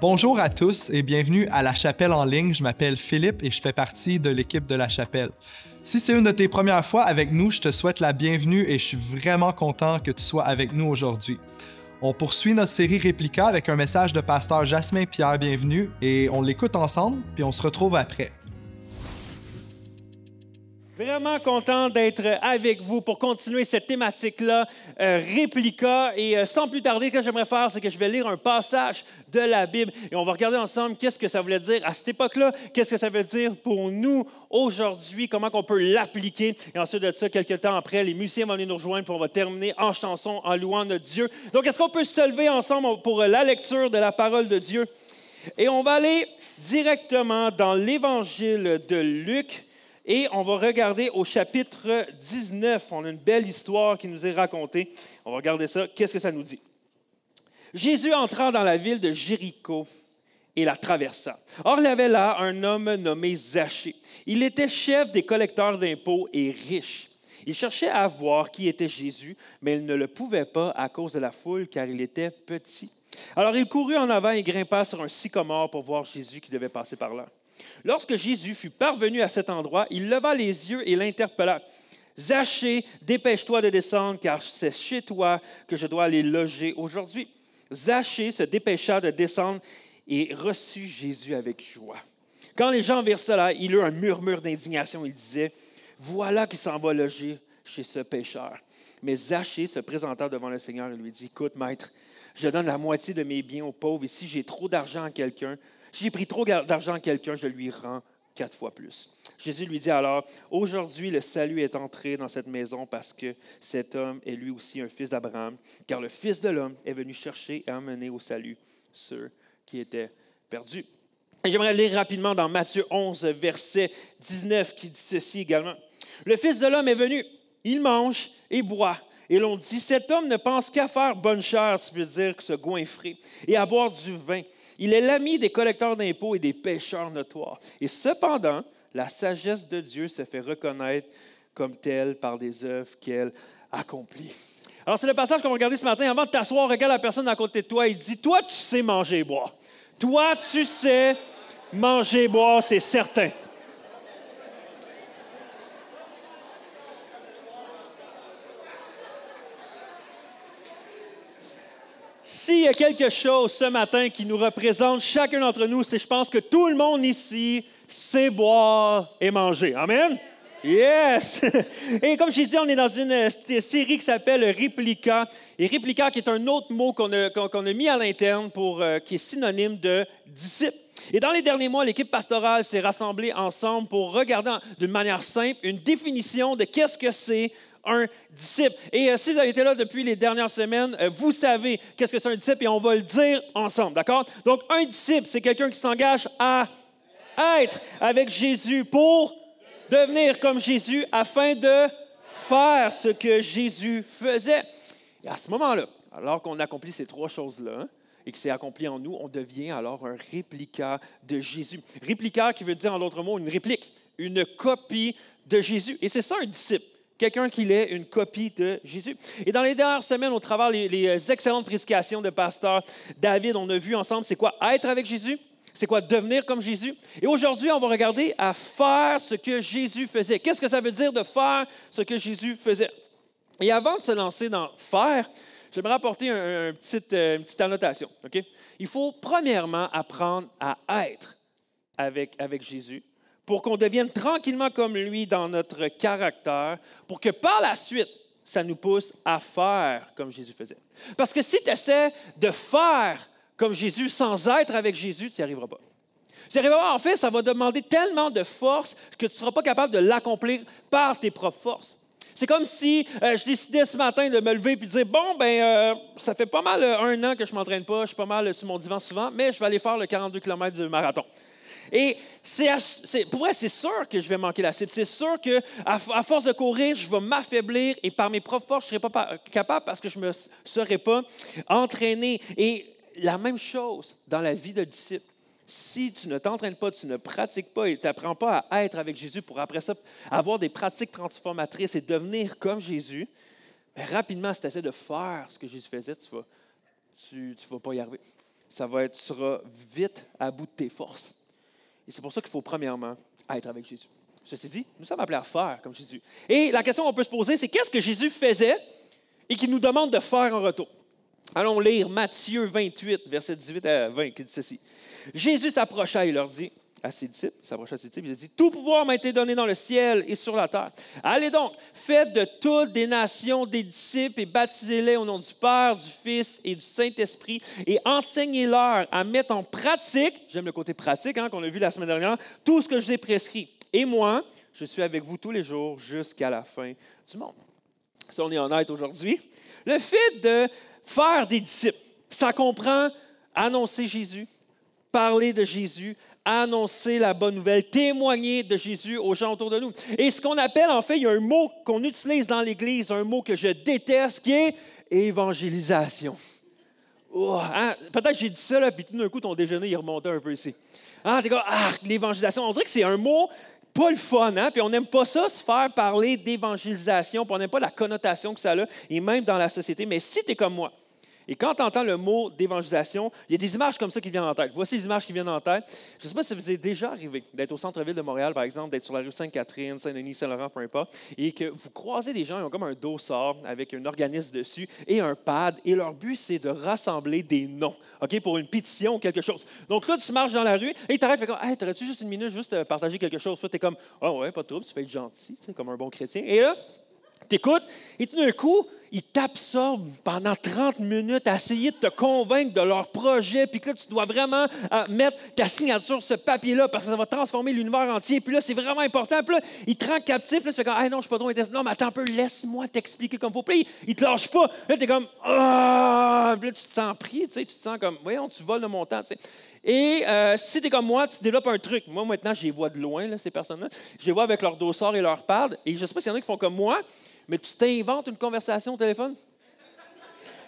Bonjour à tous et bienvenue à La Chapelle en ligne. Je m'appelle Philippe et je fais partie de l'équipe de La Chapelle. Si c'est une de tes premières fois avec nous, je te souhaite la bienvenue et je suis vraiment content que tu sois avec nous aujourd'hui. On poursuit notre série Réplica avec un message de pasteur Jasmin Pierre Bienvenu et on l'écoute ensemble puis on se retrouve après. Vraiment content d'être avec vous pour continuer cette thématique-là, Réplica. Et sans plus tarder, ce que j'aimerais faire, c'est que je vais lire un passage de la Bible et on va regarder ensemble qu'est-ce que ça voulait dire à cette époque-là, qu'est-ce que ça veut dire pour nous aujourd'hui, comment on peut l'appliquer. Et ensuite de ça, quelques temps après, les musiciens vont venir nous rejoindre puis on va terminer en chanson, en louant notre Dieu. Donc, est-ce qu'on peut se lever ensemble pour la lecture de la parole de Dieu? Et on va aller directement dans l'Évangile de Luc. Et on va regarder au chapitre 19. On a une belle histoire qui nous est racontée. On va regarder ça. Qu'est-ce que ça nous dit? Jésus entra dans la ville de Jéricho et la traversa. Or, il y avait là un homme nommé Zachée. Il était chef des collecteurs d'impôts et riche. Il cherchait à voir qui était Jésus, mais il ne le pouvait pas à cause de la foule, car il était petit. Alors, il courut en avant et grimpa sur un sycomore pour voir Jésus qui devait passer par là. Lorsque Jésus fut parvenu à cet endroit, il leva les yeux et l'interpella. « Zachée, dépêche-toi de descendre, car c'est chez toi que je dois aller loger aujourd'hui. » Zachée se dépêcha de descendre et reçut Jésus avec joie. Quand les gens virent cela, il eut un murmure d'indignation. Il disait, « Voilà qui s'en va loger chez ce pécheur. » Mais Zachée se présenta devant le Seigneur et lui dit, « Écoute, maître, je donne la moitié de mes biens aux pauvres, et si j'ai trop d'argent à quelqu'un, j'ai pris trop d'argent à quelqu'un, je lui rends 4 fois plus. » Jésus lui dit alors, « Aujourd'hui, le salut est entré dans cette maison parce que cet homme est lui aussi un fils d'Abraham, car le Fils de l'homme est venu chercher et emmener au salut ceux qui étaient perdus. » Et j'aimerais lire rapidement dans Matthieu 11, verset 19, qui dit ceci également. « Le Fils de l'homme est venu, il mange et boit. » Et l'on dit, cet homme ne pense qu'à faire bonne chère, ça veut dire se goinfrer, et à boire du vin. Il est l'ami des collecteurs d'impôts et des pécheurs notoires. Et cependant, la sagesse de Dieu se fait reconnaître comme telle par des œuvres qu'elle accomplit. Alors, c'est le passage qu'on va regarder ce matin. Avant de t'asseoir, regarde la personne à côté de toi et dis, toi, tu sais manger et boire. Toi, tu sais manger et boire, c'est certain. S'il y a quelque chose ce matin qui nous représente chacun d'entre nous, c'est je pense que tout le monde ici sait boire et manger. Amen? Yes! Et comme j'ai dit, on est dans une série qui s'appelle Réplica. Et Réplica qui est un autre mot qu'on a mis à l'interne qui est synonyme de disciple. Et dans les derniers mois, l'équipe pastorale s'est rassemblée ensemble pour regarder d'une manière simple une définition de qu'est-ce que c'est un disciple. Et si vous avez été là depuis les dernières semaines, vous savez qu'est-ce que c'est un disciple et on va le dire ensemble, d'accord? Donc, un disciple, c'est quelqu'un qui s'engage à être avec Jésus pour devenir comme Jésus afin de faire ce que Jésus faisait. Et à ce moment-là, alors qu'on accomplit ces trois choses-là, et que c'est accompli en nous, on devient alors un réplica de Jésus. Réplica qui veut dire en d'autres mots une réplique, une copie de Jésus. Et c'est ça un disciple. Quelqu'un qui est une copie de Jésus. Et dans les dernières semaines, au travers les excellentes prédications de pasteur David, on a vu ensemble c'est quoi être avec Jésus, c'est quoi devenir comme Jésus. Et aujourd'hui, on va regarder à faire ce que Jésus faisait. Qu'est-ce que ça veut dire de faire ce que Jésus faisait? Et avant de se lancer dans faire, j'aimerais apporter une petite annotation. Okay? Il faut premièrement apprendre à être avec Jésus, pour qu'on devienne tranquillement comme lui dans notre caractère, pour que par la suite, ça nous pousse à faire comme Jésus faisait. Parce que si tu essaies de faire comme Jésus sans être avec Jésus, tu n'y arriveras pas. Tu n'y arriveras pas. En fait, ça va demander tellement de force que tu ne seras pas capable de l'accomplir par tes propres forces. C'est comme si je décidais ce matin de me lever et de dire, bon, ça fait pas mal 1 an que je ne m'entraîne pas, je suis pas mal sur mon divan souvent, mais je vais aller faire le 42 km du marathon. Et pour vrai, c'est sûr que je vais manquer la cible. C'est sûr qu'à force de courir, je vais m'affaiblir et par mes propres forces, je ne serai pas capable parce que je ne me serai pas entraîné. Et la même chose dans la vie de disciple. Si tu ne t'entraînes pas, tu ne pratiques pas et tu n'apprends pas à être avec Jésus pour après ça avoir des pratiques transformatrices et devenir comme Jésus, bien rapidement, si tu essaies de faire ce que Jésus faisait, tu ne vas pas y arriver. tu seras vite à bout de tes forces. Et c'est pour ça qu'il faut premièrement être avec Jésus. Ceci dit, nous sommes appelés à faire comme Jésus. Et la question qu'on peut se poser, c'est qu'est-ce que Jésus faisait et qu'il nous demande de faire en retour? Allons lire Matthieu 28, versets 18 à 20, qui dit ceci. Jésus s'approcha et leur dit à ses disciples, il a dit, « Tout pouvoir m'a été donné dans le ciel et sur la terre. Allez donc, faites de toutes des nations des disciples et baptisez-les au nom du Père, du Fils et du Saint-Esprit et enseignez-leur à mettre en pratique, j'aime le côté pratique qu'on a vu la semaine dernière, tout ce que je vous ai prescrit. Et moi, je suis avec vous tous les jours jusqu'à la fin du monde. » Si on est honnête aujourd'hui, le fait de faire des disciples, ça comprend annoncer Jésus, parler de Jésus, annoncer la bonne nouvelle, témoigner de Jésus aux gens autour de nous. Et ce qu'on appelle, en fait, il y a un mot qu'on utilise dans l'Église, un mot que je déteste, qui est évangélisation. Oh, peut-être que j'ai dit ça, là, puis tout d'un coup, ton déjeuner, il remontait un peu ici. T'es comme, l'évangélisation. On dirait que c'est un mot pas le fun, puis on n'aime pas ça, se faire parler d'évangélisation, puis on n'aime pas la connotation que ça a, et même dans la société. Mais si tu es comme moi, et quand tu entends le mot d'évangélisation, il y a des images comme ça qui viennent en tête. Voici les images qui viennent en tête. Je ne sais pas si ça vous est déjà arrivé d'être au centre-ville de Montréal, par exemple, d'être sur la rue Sainte-Catherine, Saint-Denis, Saint-Laurent, peu importe, et que vous croisez des gens qui ont comme un dossard avec un organisme dessus et un pad, et leur but, c'est de rassembler des noms, pour une pétition ou quelque chose. Donc là, tu marches dans la rue et tu t'arrêtes, tu fais comme, hey, t'aurais-tu juste une minute juste partager quelque chose? Soit tu es comme, ouais, pas de trouble, tu fais être gentil, comme un bon chrétien. Et là, tu écoutes, et tout d'un coup, ils t'absorbent pendant 30 minutes à essayer de te convaincre de leur projet, puis que là, tu dois vraiment mettre ta signature sur ce papier-là parce que ça va transformer l'univers entier. Puis là, c'est vraiment important. Puis là, ils te rendent captif. Puis là, tu fais comme, non, je ne suis pas trop intéressé. Non, mais attends un peu, laisse-moi t'expliquer comme il faut. Puis là, ils ne te lâchent pas. Là, tu es comme, Puis là, tu te sens pris, tu te sens comme, voyons, tu voles de mon temps, tu sais. Et si tu es comme moi, tu développes un truc. Moi, maintenant, je les vois de loin, là, ces personnes-là. Je les vois avec leur dossard et leur pad. Et je ne sais pas s'il y en a qui font comme moi, mais tu t'inventes une conversation au téléphone.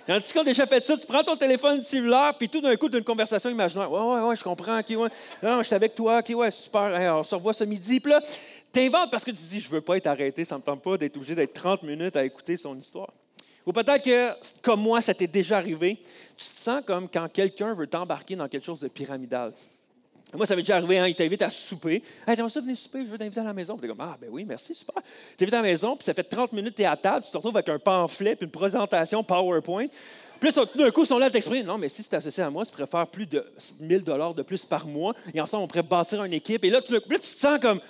Il y en a qui ont déjà fait ça. Tu prends ton téléphone cellulaire, puis tout d'un coup, tu as une conversation imaginaire. Ouais, je comprends. Non, je suis avec toi. Ouais, super. Hey, on se revoit ce midi. Puis là, tu inventes parce que tu te dis, je ne veux pas être arrêté. Ça ne me tente pas d'être obligé d'être 30 minutes à écouter son histoire. Ou peut-être que, comme moi, ça t'est déjà arrivé. Tu te sens comme quand quelqu'un veut t'embarquer dans quelque chose de pyramidal. Moi, ça m'est déjà arrivé, il t'invite à souper. Hey, t'aimerais ça venir souper, je veux t'inviter à la maison. Puis t'es comme, ben oui, merci, super. Tu t'invites à la maison, puis ça fait 30 minutes que t'es à table, tu te retrouves avec un pamphlet, puis une présentation PowerPoint. Puis là, d'un coup, ils sont là à t'exprimer. Non, mais si tu t'associes à moi, tu pourrais faire plus de 1 000 $ de plus par mois, et ensemble, on pourrait bâtir une équipe. Et là, tu te sens comme,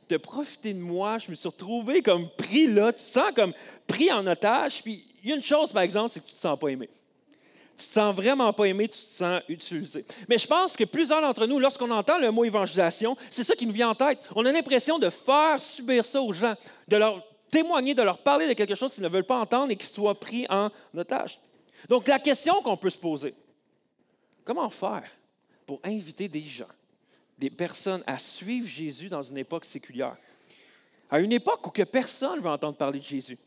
de profiter de moi, je me suis retrouvé comme pris là, tu te sens comme pris en otage. Puis il y a une chose, par exemple, c'est que tu te sens pas aimé. Tu te sens vraiment pas aimé, tu te sens utilisé. Mais je pense que plusieurs d'entre nous, lorsqu'on entend le mot évangélisation, c'est ça qui nous vient en tête. On a l'impression de faire subir ça aux gens, de leur témoigner, de leur parler de quelque chose qu'ils ne veulent pas entendre et qu'ils soient pris en otage. Donc, la question qu'on peut se poser, comment faire pour inviter des gens, des personnes à suivre Jésus dans une époque séculière? À une époque où que personne ne veut entendre parler de Jésus.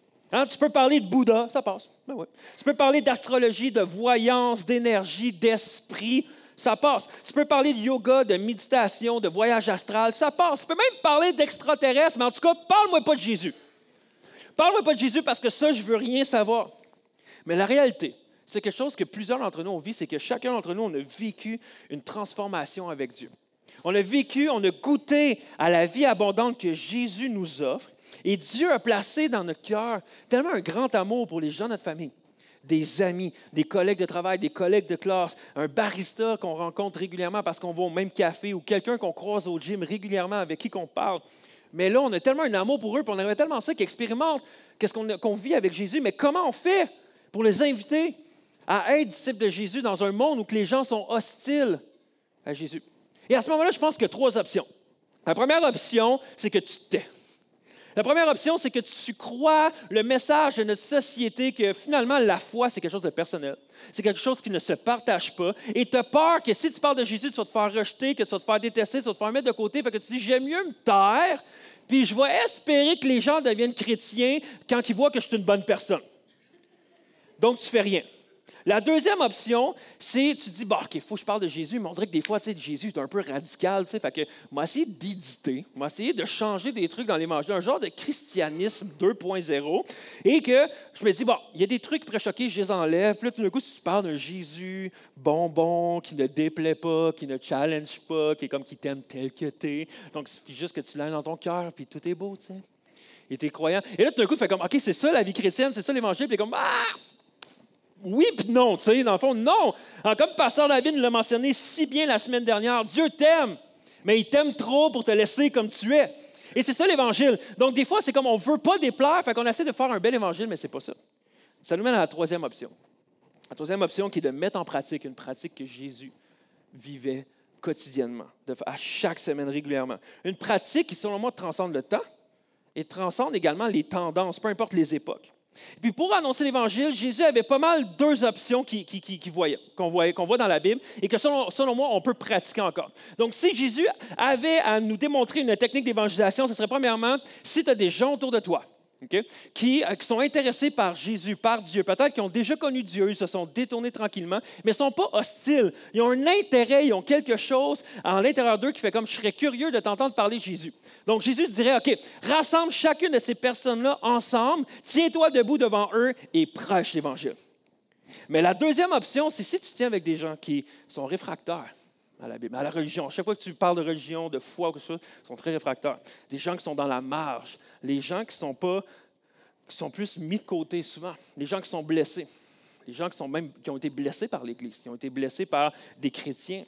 Tu peux parler de Bouddha, ça passe. Ben ouais. Tu peux parler d'astrologie, de voyance, d'énergie, d'esprit, ça passe. Tu peux parler de yoga, de méditation, de voyage astral, ça passe. Tu peux même parler d'extraterrestres, mais en tout cas, parle-moi pas de Jésus. Parle-moi pas de Jésus parce que ça, je veux rien savoir. Mais la réalité, c'est quelque chose que plusieurs d'entre nous ont vécu, c'est que chacun d'entre nous, on a vécu une transformation avec Dieu. On a vécu, on a goûté à la vie abondante que Jésus nous offre. Et Dieu a placé dans notre cœur tellement un grand amour pour les gens de notre famille, des amis, des collègues de travail, des collègues de classe, un barista qu'on rencontre régulièrement parce qu'on va au même café ou quelqu'un qu'on croise au gym régulièrement avec qui qu'on parle. Mais là, on a tellement un amour pour eux, puis on aimerait tellement ça qu'ils expérimentent qu'est-ce qu'on vit avec Jésus. Mais comment on fait pour les inviter à être disciples de Jésus dans un monde où les gens sont hostiles à Jésus? Et à ce moment-là, je pense qu'il y a 3 options. La première option, c'est que tu te tais. La première option, c'est que tu crois le message de notre société que finalement, la foi, c'est quelque chose de personnel. C'est quelque chose qui ne se partage pas. Et tu as peur que si tu parles de Jésus, tu vas te faire rejeter, que tu vas te faire détester, tu vas te faire mettre de côté. Fait que tu dis, j'aime mieux me taire, puis je vais espérer que les gens deviennent chrétiens quand ils voient que je suis une bonne personne. Donc, tu ne fais rien. La deuxième option, c'est, tu dis, bon, OK, il faut que je parle de Jésus, mais on dirait que des fois, tu sais, Jésus est un peu radical, tu sais, fait que, on va essayer d'éditer, on va essayer de changer des trucs dans l'Évangile, un genre de christianisme 2.0, et que je me dis, bon, il y a des trucs qui pourraient choquer, je les enlève, puis là, tout d'un coup, si tu parles d'un Jésus bonbon, qui ne déplaît pas, qui ne challenge pas, qui est comme qui t'aime tel que t'es, donc il suffit juste que tu l'aies dans ton cœur, puis tout est beau, tu sais, et t'es croyant. Et là, tout d'un coup, tu fais comme, OK, c'est ça la vie chrétienne, c'est ça l'Évangile, puis comme, ah! Oui puis non, tu sais, dans le fond, non. Alors, comme Pasteur David l'a mentionné si bien la semaine dernière, Dieu t'aime, mais il t'aime trop pour te laisser comme tu es. Et c'est ça l'Évangile. Donc, des fois, c'est comme on ne veut pas déplaire, fait qu'on essaie de faire un bel Évangile, mais c'est pas ça. Ça nous mène à la troisième option. La troisième option qui est de mettre en pratique une pratique que Jésus vivait quotidiennement, à chaque semaine régulièrement. Une pratique qui, selon moi, transcende le temps et transcende également les tendances, peu importe les époques. Puis pour annoncer l'Évangile, Jésus avait pas mal deux options qu'on voit dans la Bible et que selon moi, on peut pratiquer encore. Donc si Jésus avait à nous démontrer une technique d'évangélisation, ce serait premièrement, si tu as des gens autour de toi, okay, qui sont intéressés par Jésus, par Dieu, peut-être qui ont déjà connu Dieu, ils se sont détournés tranquillement, mais ils ne sont pas hostiles. Ils ont un intérêt, ils ont quelque chose à l'intérieur d'eux qui fait comme « je serais curieux de t'entendre parler de Jésus ». Donc Jésus dirait « OK, rassemble chacune de ces personnes-là ensemble, tiens-toi debout devant eux et prêche l'Évangile ». Mais la deuxième option, c'est si tu tiens avec des gens qui sont réfractaires à la Bible, à la religion. Chaque fois que tu parles de religion, de foi ou quelque chose, ils sont très réfractaires. Des gens qui sont dans la marge, les gens qui sont plus mis de côté souvent, les gens qui sont blessés, les gens qui ont été blessés par l'Église, qui ont été blessés par des chrétiens,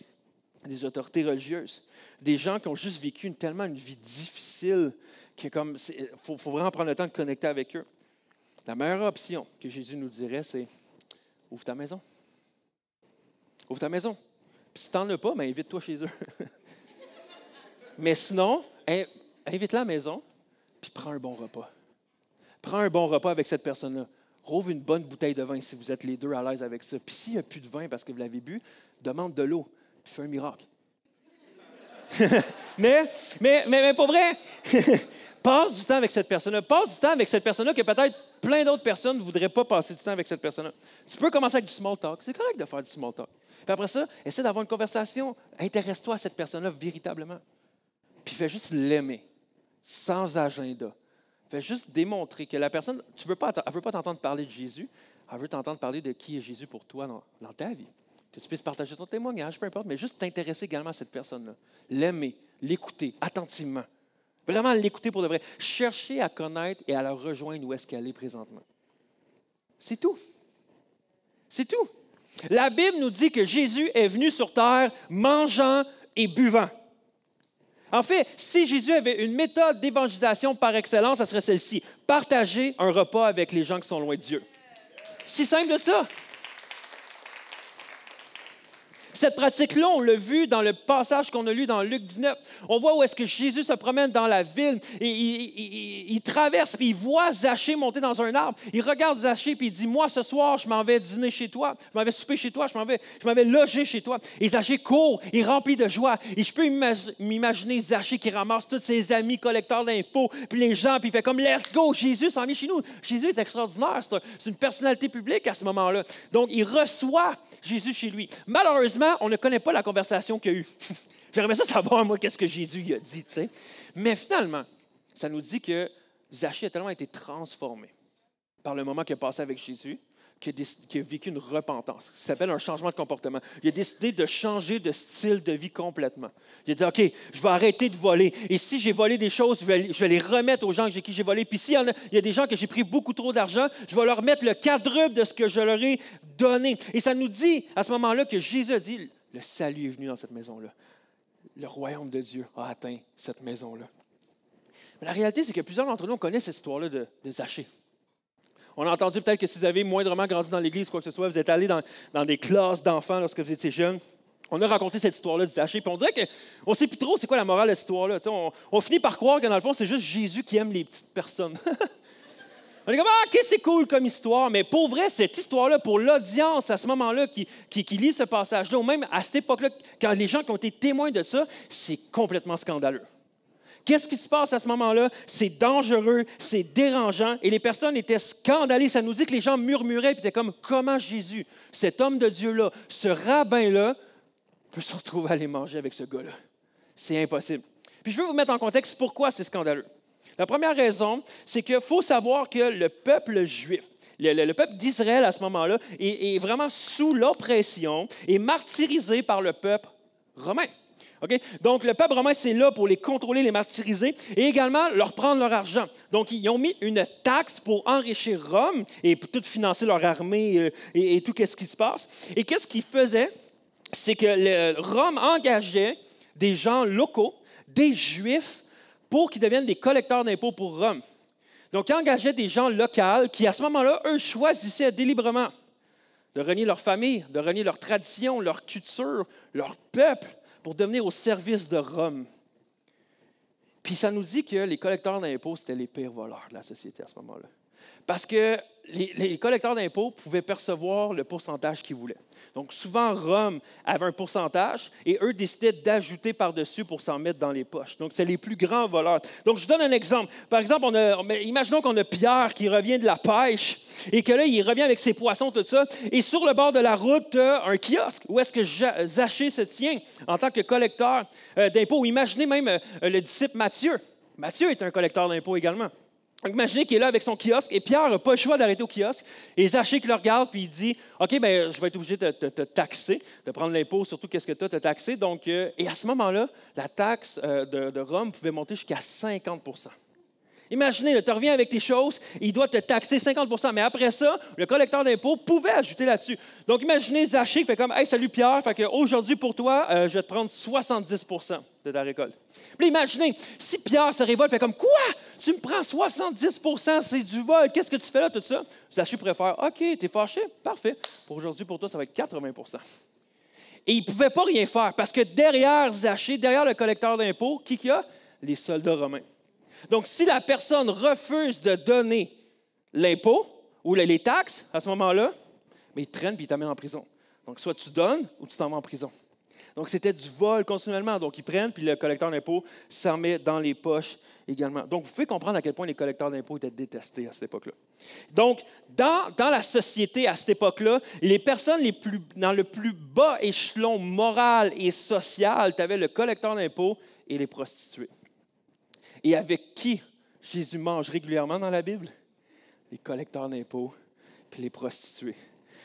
des autorités religieuses, des gens qui ont juste vécu tellement une vie difficile qu'il faut vraiment prendre le temps de connecter avec eux. La meilleure option que Jésus nous dirait, c'est « ouvre ta maison. Ouvre ta maison. » Puis si tu n'en as pas, ben, invite-toi chez eux. Mais sinon, invite-la à la maison, puis prends un bon repas. Prends un bon repas avec cette personne-là. Rouvre une bonne bouteille de vin si vous êtes les deux à l'aise avec ça. Puis s'il n'y a plus de vin parce que vous l'avez bu, demande de l'eau, puis fais un miracle. mais pour vrai, passe du temps avec cette personne-là. Passe du temps avec cette personne-là que peut-être plein d'autres personnes ne voudraient pas passer du temps avec cette personne-là. Tu peux commencer avec du small talk. C'est correct de faire du small talk. Puis après ça, essaie d'avoir une conversation. Intéresse-toi à cette personne-là véritablement. Puis fais juste l'aimer, sans agenda. Fais juste démontrer que la personne, elle ne veut pas t'entendre parler de Jésus, elle veut t'entendre parler de qui est Jésus pour toi dans ta vie. Que tu puisses partager ton témoignage, peu importe, mais juste t'intéresser également à cette personne-là. L'aimer, l'écouter attentivement. Vraiment l'écouter pour de vrai. Chercher à connaître et à la rejoindre où est-ce qu'elle est présentement. C'est tout. C'est tout. La Bible nous dit que Jésus est venu sur terre mangeant et buvant. En fait, si Jésus avait une méthode d'évangélisation par excellence, ça serait celle-ci. Partager un repas avec les gens qui sont loin de Dieu. Si simple de ça. Cette pratique-là, on l'a vu dans le passage qu'on a lu dans Luc 19. On voit où est-ce que Jésus se promène dans la ville et il traverse puis il voit Zachée monter dans un arbre. Il regarde Zachée puis il dit « Moi, ce soir, je m'en vais dîner chez toi. Je m'en vais souper chez toi. Je m'en vais loger chez toi. » Et Zachée court, il est rempli de joie. Et je peux m'imaginer Zachée qui ramasse tous ses amis collecteurs d'impôts puis les gens puis il fait comme « Let's go, Jésus s'en vient chez nous. » Jésus est extraordinaire. C'est une personnalité publique à ce moment-là. Donc, il reçoit Jésus chez lui. Malheureusement, on ne connaît pas la conversation qu'il y a eu. J'aimerais ça savoir, moi, qu'est-ce que Jésus a dit, tu sais. Mais finalement, ça nous dit que Zachée a tellement été transformé par le moment qu'il a passé avec Jésus, qu'il a vécu une repentance. Ça s'appelle un changement de comportement. Il a décidé de changer de style de vie complètement. Il a dit, OK, je vais arrêter de voler. Et si j'ai volé des choses, je vais les remettre aux gens chez qui j'ai volé. Puis s'il y a des gens que j'ai pris beaucoup trop d'argent, je vais leur mettre le quadruple de ce que je leur ai donné. Et ça nous dit à ce moment-là que Jésus a dit, le salut est venu dans cette maison-là. Le royaume de Dieu a atteint cette maison-là. Mais la réalité, c'est que plusieurs d'entre nous, on connaît cette histoire-là de Zachée. On a entendu peut-être que si vous avez moindrement grandi dans l'Église, quoi que ce soit, vous êtes allé dans des classes d'enfants lorsque vous étiez jeune. On a raconté cette histoire-là de Zachée, puis on dirait qu'on ne sait plus trop c'est quoi la morale de cette histoire-là. On finit par croire que dans le fond, c'est juste Jésus qui aime les petites personnes. On est comme, OK, c'est cool comme histoire, mais pour vrai, cette histoire-là, pour l'audience à ce moment-là qui lit ce passage-là, ou même à cette époque-là, quand les gens qui ont été témoins de ça, c'est complètement scandaleux. Qu'est-ce qui se passe à ce moment-là? C'est dangereux, c'est dérangeant, et les personnes étaient scandalisées. Ça nous dit que les gens murmuraient, puis étaient comme, comment Jésus, cet homme de Dieu-là, ce rabbin-là, peut se retrouver à aller manger avec ce gars-là? C'est impossible. Puis je veux vous mettre en contexte pourquoi c'est scandaleux. La première raison, c'est qu'il faut savoir que le peuple juif, le peuple d'Israël à ce moment-là, est vraiment sous l'oppression et martyrisé par le peuple romain. Okay? Donc, le peuple romain, c'est là pour les contrôler, les martyriser et également leur prendre leur argent. Donc, ils ont mis une taxe pour enrichir Rome et pour tout financer leur armée et tout ce qui se passe. Et qu'est-ce qu'ils faisaient? C'est que Rome engageait des gens locaux, des Juifs, pour qu'ils deviennent des collecteurs d'impôts pour Rome. Donc, ils engageaient des gens locaux qui, à ce moment-là, eux, choisissaient délibérément de renier leur famille, de renier leur tradition, leur culture, leur peuple, pour devenir au service de Rome. Puis ça nous dit que les collecteurs d'impôts, c'était les pires voleurs de la société à ce moment-là. Parce que les collecteurs d'impôts pouvaient percevoir le pourcentage qu'ils voulaient. Donc souvent, Rome avait un pourcentage et eux décidaient d'ajouter par-dessus pour s'en mettre dans les poches. Donc c'est les plus grands voleurs. Donc je donne un exemple. Par exemple, imaginons qu'on a Pierre qui revient de la pêche et que là, il revient avec ses poissons, tout ça. Et sur le bord de la route, tu as un kiosque où est-ce que Zachée se tient en tant que collecteur d'impôts. Ou imaginez même le disciple Matthieu. Matthieu est un collecteur d'impôts également. Imaginez qu'il est là avec son kiosque et Pierre n'a pas le choix d'arrêter au kiosque. Et Zachée qui le regarde puis il dit « OK, bien, je vais être obligé de te taxer, de prendre l'impôt sur tout ce que tu as te taxer. » Donc, et à ce moment-là, la taxe de Rome pouvait monter jusqu'à 50 %. Imaginez, tu reviens avec tes choses, il doit te taxer 50 %. Mais après ça, le collecteur d'impôts pouvait ajouter là-dessus. Donc, imaginez Zachée qui fait comme « Hey, salut Pierre, fait qu'aujourd'hui pour toi, je vais te prendre 70 % de ta récolte. » Puis imaginez, si Pierre se révolte, fait comme « Quoi? Tu me prends 70 %, c'est du vol, qu'est-ce que tu fais là, tout ça? » Zachée pourrait faire « OK, t'es fâché? Parfait. Pour aujourd'hui, pour toi, ça va être 80 % Et il ne pouvait pas rien faire parce que derrière Zachée, derrière le collecteur d'impôts, qui y a? Les soldats romains. Donc, si la personne refuse de donner l'impôt ou les taxes, à ce moment-là, mais ils te traînent et ils t'amènent en prison. Donc, soit tu donnes ou tu t'en vas en prison. Donc, c'était du vol continuellement. Donc, ils prennent, puis le collecteur d'impôts s'en met dans les poches également. Donc, vous pouvez comprendre à quel point les collecteurs d'impôts étaient détestés à cette époque-là. Donc, dans la société à cette époque-là, les personnes dans le plus bas échelon moral et social, tu avais le collecteur d'impôts et les prostituées. Et avec qui Jésus mange régulièrement dans la Bible? Les collecteurs d'impôts puis les prostituées.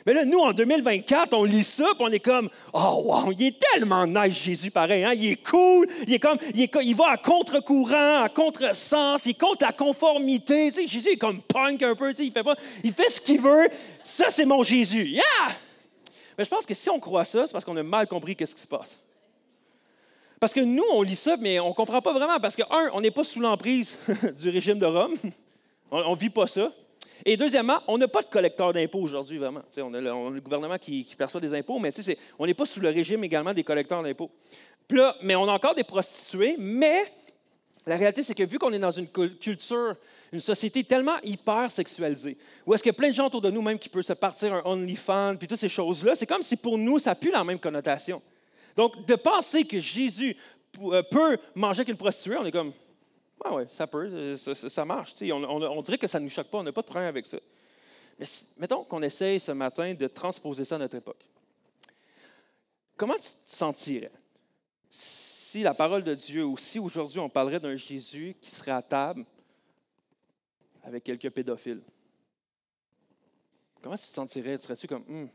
Mais là, nous, en 2024, on lit ça, puis on est comme « Oh, wow, il est tellement nice, Jésus, pareil. Hein? Il est cool, il va à contre-courant, à contre-sens, il contre la conformité. Tu sais, Jésus est comme punk un peu, tu sais, il fait ce qu'il veut. Ça, c'est mon Jésus. Yeah! » Mais je pense que si on croit ça, c'est parce qu'on a mal compris qu'est-ce qui se passe. Parce que nous, on lit ça, mais on ne comprend pas vraiment. Parce que, on n'est pas sous l'emprise du régime de Rome. On ne vit pas ça. Et deuxièmement, on n'a pas de collecteur d'impôts aujourd'hui, vraiment. On a le gouvernement qui perçoit des impôts, mais on n'est pas sous le régime également des collecteurs d'impôts. Puis là, mais on a encore des prostituées, mais la réalité, c'est que vu qu'on est dans une culture, une société tellement hyper sexualisée, où est-ce qu'il y a plein de gens autour de nous même qui peuvent se partir un OnlyFans, puis toutes ces choses-là, c'est comme si pour nous, ça n'a plus la même connotation. Donc, de penser que Jésus peut manger avec une prostituée, on est comme, ouais, ça peut, ça marche. On dirait que ça ne nous choque pas, on n'a pas de problème avec ça. Mais mettons qu'on essaye ce matin de transposer ça à notre époque. Comment tu te sentirais si la parole de Dieu, ou si aujourd'hui on parlerait d'un Jésus qui serait à table avec quelques pédophiles? Comment tu te sentirais? Serais-tu comme,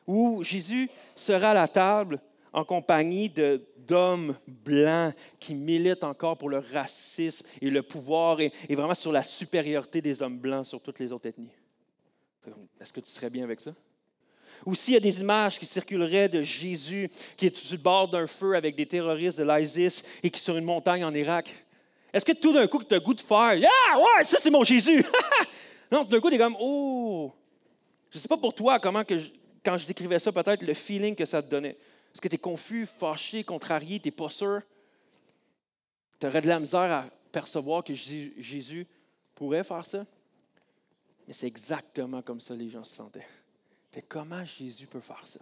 Ou Jésus sera à la table en compagnie d'hommes blancs qui militent encore pour le racisme et le pouvoir et vraiment sur la supériorité des hommes blancs sur toutes les autres ethnies. Est-ce que tu serais bien avec ça? Ou s'il y a des images qui circuleraient de Jésus qui est sur le bord d'un feu avec des terroristes de l'ISIS et qui est sur une montagne en Irak, est-ce que tout d'un coup, tu as le goût de faire « Yeah, ouais, ça c'est mon Jésus! » Non, tout d'un coup, tu es comme « Oh! » Je ne sais pas pour toi quand je décrivais ça, peut-être le feeling que ça te donnait. Est-ce que tu es confus, fâché, contrarié, tu n'es pas sûr? Tu aurais de la misère à percevoir que Jésus pourrait faire ça? Mais c'est exactement comme ça que les gens se sentaient. C'est comment Jésus peut faire ça?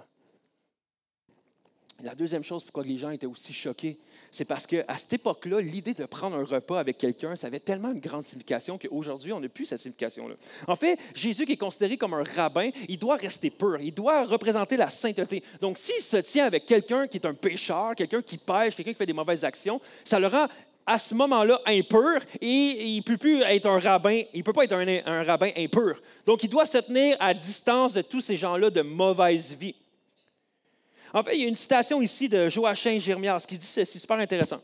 La deuxième chose pourquoi les gens étaient aussi choqués, c'est parce qu'à cette époque-là, l'idée de prendre un repas avec quelqu'un, ça avait tellement une grande signification qu'aujourd'hui, on n'a plus cette signification-là. En fait, Jésus qui est considéré comme un rabbin, il doit rester pur, il doit représenter la sainteté. Donc, s'il se tient avec quelqu'un qui est un pécheur, quelqu'un qui pêche, quelqu'un qui fait des mauvaises actions, ça le rend à ce moment-là impur et il ne peut plus être un rabbin, il ne peut pas être un rabbin impur. Donc, il doit se tenir à distance de tous ces gens-là de mauvaise vie. En fait, il y a une citation ici de Joachim Jeremias qui dit ceci, super intéressant.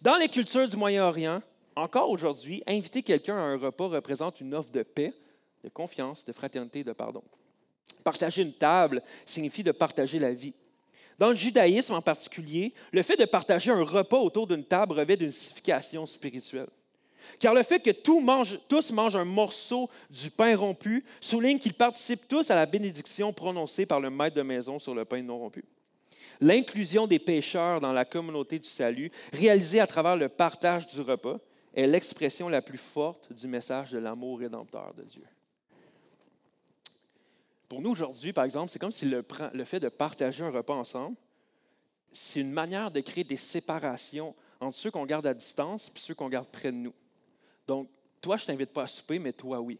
Dans les cultures du Moyen-Orient, encore aujourd'hui, inviter quelqu'un à un repas représente une offre de paix, de confiance, de fraternité et de pardon. Partager une table signifie de partager la vie. Dans le judaïsme en particulier, le fait de partager un repas autour d'une table revêt d'une signification spirituelle. Car le fait que tous mangent un morceau du pain rompu souligne qu'ils participent tous à la bénédiction prononcée par le maître de maison sur le pain non rompu. L'inclusion des pécheurs dans la communauté du salut, réalisée à travers le partage du repas, est l'expression la plus forte du message de l'amour rédempteur de Dieu. Pour nous aujourd'hui, par exemple, c'est comme si le fait de partager un repas ensemble, c'est une manière de créer des séparations entre ceux qu'on garde à distance et ceux qu'on garde près de nous. Donc, toi, je ne t'invite pas à souper, mais toi, oui.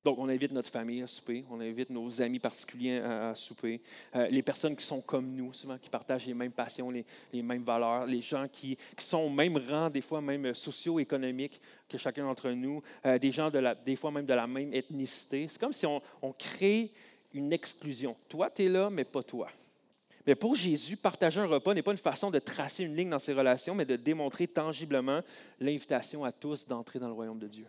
Donc, on invite notre famille à souper, on invite nos amis particuliers à souper, les personnes qui sont comme nous, souvent qui partagent les mêmes passions, les mêmes valeurs, les gens qui sont au même rang, des fois même socio-économique que chacun d'entre nous, des gens des fois même de la même ethnicité. C'est comme si on crée une exclusion. Toi, tu es là, mais pas toi. Mais pour Jésus, partager un repas n'est pas une façon de tracer une ligne dans ses relations, mais de démontrer tangiblement l'invitation à tous d'entrer dans le royaume de Dieu.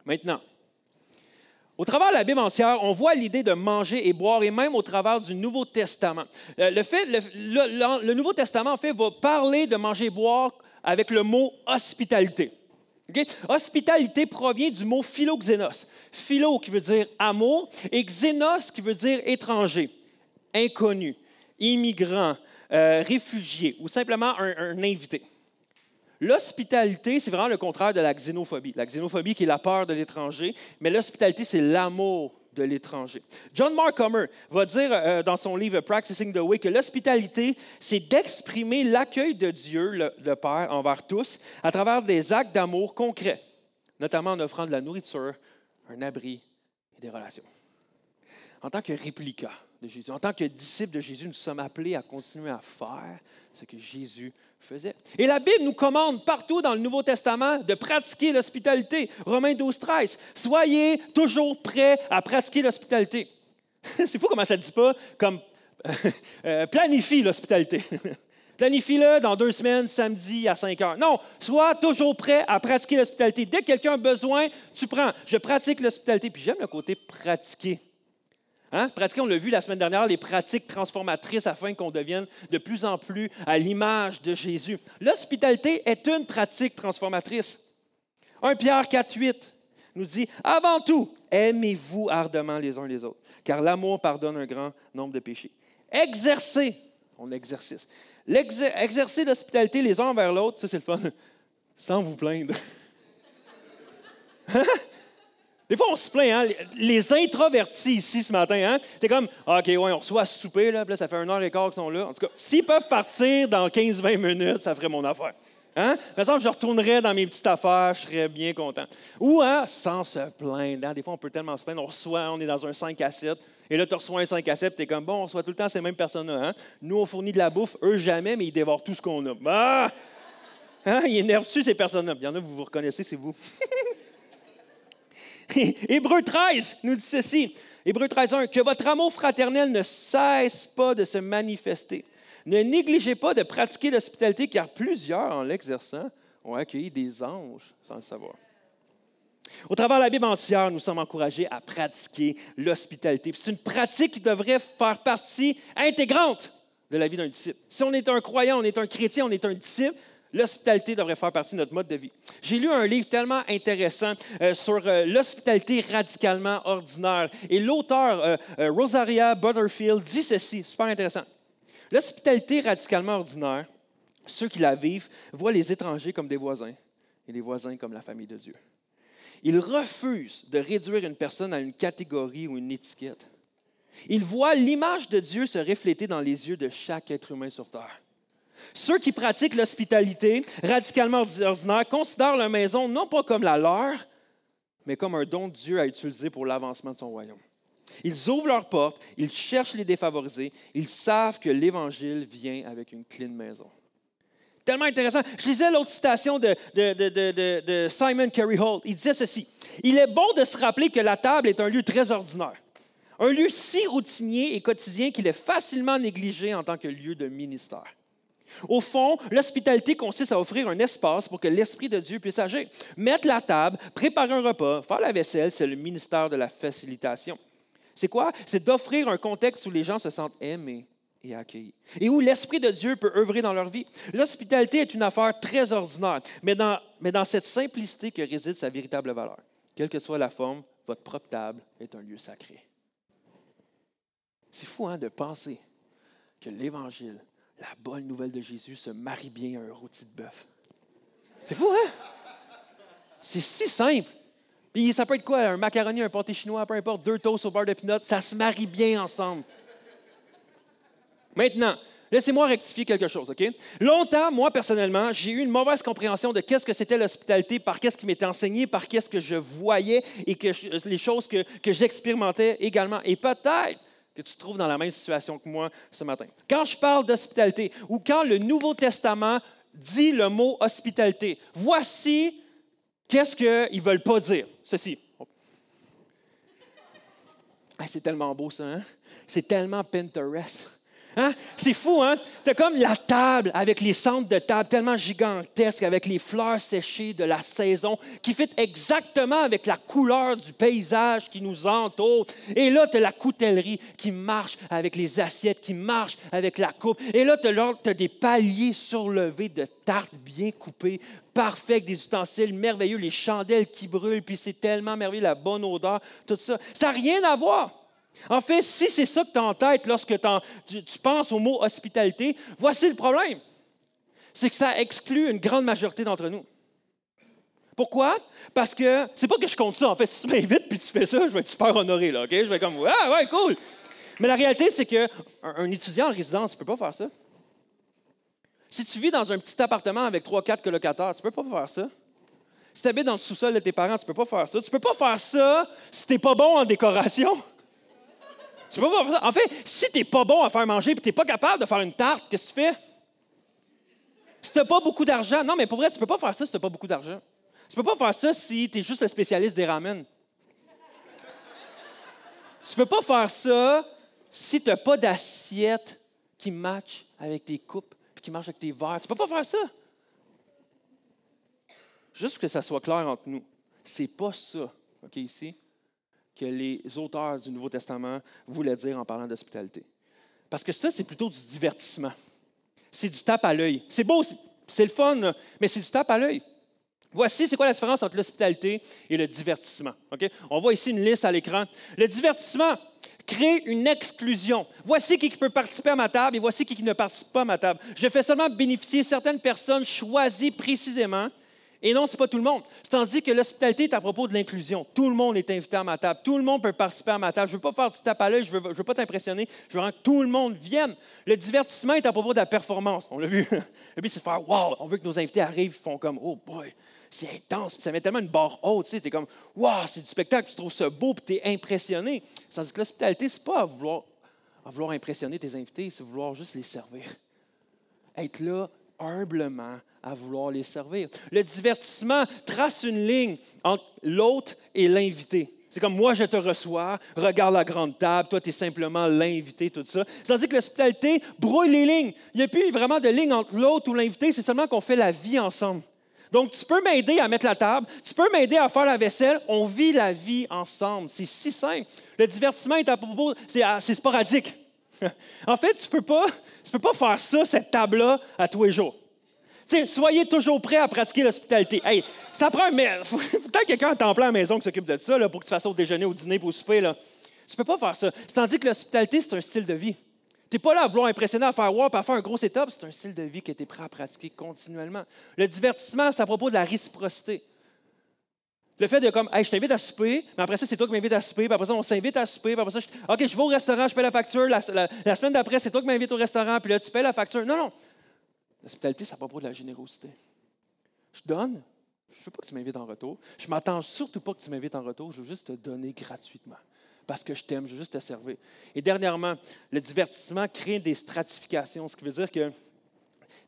Maintenant, au travers de la Bible entière, on voit l'idée de manger et boire, et même au travers du Nouveau Testament. Le Nouveau Testament, en fait, va parler de manger et boire avec le mot hospitalité. Okay? Hospitalité provient du mot philoxénos. Philo qui veut dire amour et xénos qui veut dire étranger, inconnu, immigrant, réfugié ou simplement un invité. L'hospitalité, c'est vraiment le contraire de la xénophobie. La xénophobie qui est la peur de l'étranger, mais l'hospitalité, c'est l'amour de l'étranger. John Mark Comer va dire dans son livre Practicing the Way que l'hospitalité, c'est d'exprimer l'accueil de Dieu, le Père, envers tous, à travers des actes d'amour concrets, notamment en offrant de la nourriture, un abri et des relations. En tant que réplica de Jésus, en tant que disciple de Jésus, nous sommes appelés à continuer à faire ce que Jésus faisait. Et la Bible nous commande partout dans le Nouveau Testament de pratiquer l'hospitalité. Romains 12, 13. Soyez toujours prêts à pratiquer l'hospitalité. C'est fou comment ça ne dit pas comme planifie l'hospitalité. Planifie-le dans 2 semaines, samedi à 5 heures. Non, sois toujours prêt à pratiquer l'hospitalité. Dès que quelqu'un a besoin, tu prends. Je pratique l'hospitalité. Puis j'aime le côté pratiquer. Hein? Pratiquer, on l'a vu la semaine dernière, les pratiques transformatrices afin qu'on devienne de plus en plus à l'image de Jésus. L'hospitalité est une pratique transformatrice. 1 Pierre 4, 8 nous dit « Avant tout, aimez-vous ardemment les uns les autres, car l'amour pardonne un grand nombre de péchés. Exercez, on exercice, exercez l'hospitalité les uns envers l'autre, ça c'est le fun, sans vous plaindre. » Des fois, on se plaint, hein? Les introvertis ici ce matin, hein? T'es comme, OK, ouais, on reçoit à souper, là, puis là, ça fait 1h15 qu'ils sont là. En tout cas, s'ils peuvent partir dans 15-20 minutes, ça ferait mon affaire. Hein? Par exemple, je retournerais dans mes petites affaires, je serais bien content. Ou, hein, sans se plaindre. Hein? Des fois, on peut tellement se plaindre, on est dans un 5 à 7, et là, tu reçois un 5 à 7, puis t'es comme, bon, on reçoit tout le temps ces mêmes personnes-là. Hein? Nous, on fournit de la bouffe, eux, jamais, mais ils dévorent tout ce qu'on a. Ah! Hein? Ils énervent-tu, ces personnes-là? Il y en a, vous reconnaissez, c'est vous. Hébreux 13 nous dit ceci, Hébreux 13, 1, que votre amour fraternel ne cesse pas de se manifester. Ne négligez pas de pratiquer l'hospitalité, car plusieurs, en l'exerçant, ont accueilli des anges sans le savoir. Au travers de la Bible entière, nous sommes encouragés à pratiquer l'hospitalité. C'est une pratique qui devrait faire partie intégrante de la vie d'un disciple. Si on est un croyant, on est un chrétien, on est un disciple, l'hospitalité devrait faire partie de notre mode de vie. J'ai lu un livre tellement intéressant sur l'hospitalité radicalement ordinaire. Et l'auteur, Rosaria Butterfield, dit ceci, super intéressant. L'hospitalité radicalement ordinaire, ceux qui la vivent voient les étrangers comme des voisins et les voisins comme la famille de Dieu. Ils refusent de réduire une personne à une catégorie ou une étiquette. Il voit l'image de Dieu se refléter dans les yeux de chaque être humain sur terre. Ceux qui pratiquent l'hospitalité radicalement ordinaire considèrent leur maison non pas comme la leur, mais comme un don de Dieu à utiliser pour l'avancement de son royaume. Ils ouvrent leurs portes, ils cherchent les défavorisés, ils savent que l'Évangile vient avec une clé de maison. Tellement intéressant. Je lisais l'autre citation de Simon Carey Holt. Il disait ceci: « Il est bon de se rappeler que la table est un lieu très ordinaire, un lieu si routinier et quotidien qu'il est facilement négligé en tant que lieu de ministère. Au fond, l'hospitalité consiste à offrir un espace pour que l'Esprit de Dieu puisse agir. Mettre la table, préparer un repas, faire la vaisselle, c'est le ministère de la facilitation. C'est quoi? C'est d'offrir un contexte où les gens se sentent aimés et accueillis, et où l'Esprit de Dieu peut œuvrer dans leur vie. L'hospitalité est une affaire très ordinaire, mais dans cette simplicité que réside sa véritable valeur. Quelle que soit la forme, votre propre table est un lieu sacré. » C'est fou de penser que l'Évangile, la bonne nouvelle de Jésus, se marie bien à un rôti de bœuf. C'est fou, hein? C'est si simple. Puis ça peut être quoi? Un macaroni, un pâté chinois, peu importe, 2 toasts au beurre de pinot, ça se marie bien ensemble. Maintenant, laissez-moi rectifier quelque chose, OK? Longtemps, moi, personnellement, j'ai eu une mauvaise compréhension de qu'est-ce que c'était l'hospitalité, par qu'est-ce qui m'était enseigné, par qu'est-ce que je voyais et les choses que j'expérimentais également. Et peut-être que tu te trouves dans la même situation que moi ce matin. Quand je parle d'hospitalité ou quand le Nouveau Testament dit le mot hospitalité, voici qu'est-ce qu'ils ne veulent pas dire. Ceci. C'est tellement beau ça, hein? C'est tellement Pinterest. Hein? C'est fou, hein? C'est comme la table avec les centres de table tellement gigantesques, avec les fleurs séchées de la saison, qui fit exactement avec la couleur du paysage qui nous entoure. Et là, tu as la coutellerie qui marche avec les assiettes, qui marche avec la coupe. Et là, tu as des paliers surlevés de tartes bien coupées, parfaits, avec des ustensiles merveilleux, les chandelles qui brûlent, puis c'est tellement merveilleux, la bonne odeur, tout ça. Ça n'a rien à voir. En fait, si c'est ça que tu as en tête lorsque tu penses au mot hospitalité, voici le problème. C'est que ça exclut une grande majorité d'entre nous. Pourquoi? Parce que, c'est pas que je compte ça. En fait, si tu m'invites puis tu fais ça, je vais être super honoré, là, OK? Je vais être comme, ah ouais, cool. Mais la réalité, c'est qu'un étudiant en résidence ne peut pas faire ça. Si tu vis dans un petit appartement avec 3-4 colocataires, tu ne peux pas faire ça. Si tu habites dans le sous-sol de tes parents, tu ne peux pas faire ça. Tu ne peux pas faire ça si tu n'es pas bon en décoration. Tu peux pas faire ça. En fait, si tu n'es pas bon à faire manger et tu n'es pas capable de faire une tarte, qu'est-ce que tu fais? Si tu n'as pas beaucoup d'argent, non, mais pour vrai, tu ne peux pas faire ça si tu n'as pas beaucoup d'argent. Tu ne peux pas faire ça si tu es juste le spécialiste des ramen. Tu ne peux pas faire ça si tu n'as pas d'assiette qui match avec tes coupes et qui marche avec tes verres. Tu ne peux pas faire ça. Juste pour que ça soit clair entre nous, c'est pas ça, OK, ici, que les auteurs du Nouveau Testament voulaient dire en parlant d'hospitalité. Parce que ça, c'est plutôt du divertissement. C'est du tape à l'œil. C'est beau, c'est le fun, là, mais c'est du tape à l'œil. Voici, c'est quoi la différence entre l'hospitalité et le divertissement. Okay? On voit ici une liste à l'écran. Le divertissement crée une exclusion. Voici qui peut participer à ma table et voici qui ne participe pas à ma table. Je fais seulement bénéficier certaines personnes choisies précisément. Et non, ce n'est pas tout le monde. Tandis que l'hospitalité est à propos de l'inclusion. Tout le monde est invité à ma table. Tout le monde peut participer à ma table. Je ne veux pas faire du tape à l'œil. Je ne veux pas t'impressionner. Je veux vraiment que tout le monde vienne. Le divertissement est à propos de la performance. On l'a vu. Le but, c'est de faire « wow ». On veut que nos invités arrivent et font comme « oh boy, c'est intense ». Puis ça met tellement une barre haute. Tu es comme « wow, c'est du spectacle. Tu trouves ça beau et tu es impressionné ». Tandis que l'hospitalité, ce n'est pas à vouloir impressionner tes invités. C'est vouloir juste les servir. Être là humblement à vouloir les servir. Le divertissement trace une ligne entre l'autre et l'invité. C'est comme moi, je te reçois, regarde la grande table, toi, tu es simplement l'invité, tout ça. C'est-à-dire que l'hospitalité brouille les lignes. Il n'y a plus vraiment de ligne entre l'autre ou l'invité, c'est seulement qu'on fait la vie ensemble. Donc, tu peux m'aider à mettre la table, tu peux m'aider à faire la vaisselle, on vit la vie ensemble. C'est si simple. Le divertissement est à propos, c'est sporadique. En fait, tu peux pas faire ça, cette table-là, à tous les jours. T'sais, soyez toujours prêts à pratiquer l'hospitalité. Hey, ça prend faut peut-être quelqu'un à temps plein à la maison qui s'occupe de ça là, pour que tu fasses au déjeuner, au dîner, au souper. Là. Tu ne peux pas faire ça. Tandis que l'hospitalité, c'est un style de vie. Tu n'es pas là à vouloir impressionner, à faire wow, à faire un gros setup. C'est un style de vie que tu es prêt à pratiquer continuellement. Le divertissement, c'est à propos de la réciprocité. Le fait de comme, hey, je t'invite à souper, mais après ça, c'est toi qui m'invites à souper, puis après ça, on s'invite à souper, puis après ça, OK, je vais au restaurant, je paie la facture, la semaine d'après, c'est toi qui m'invites au restaurant, puis là, tu paies la facture. Non, non. L'hospitalité, ça n'a pas pour de la générosité. Je donne, je ne veux pas que tu m'invites en retour. Je ne m'attends surtout pas que tu m'invites en retour, je veux juste te donner gratuitement. Parce que je t'aime, je veux juste te servir. Et dernièrement, le divertissement crée des stratifications, ce qui veut dire que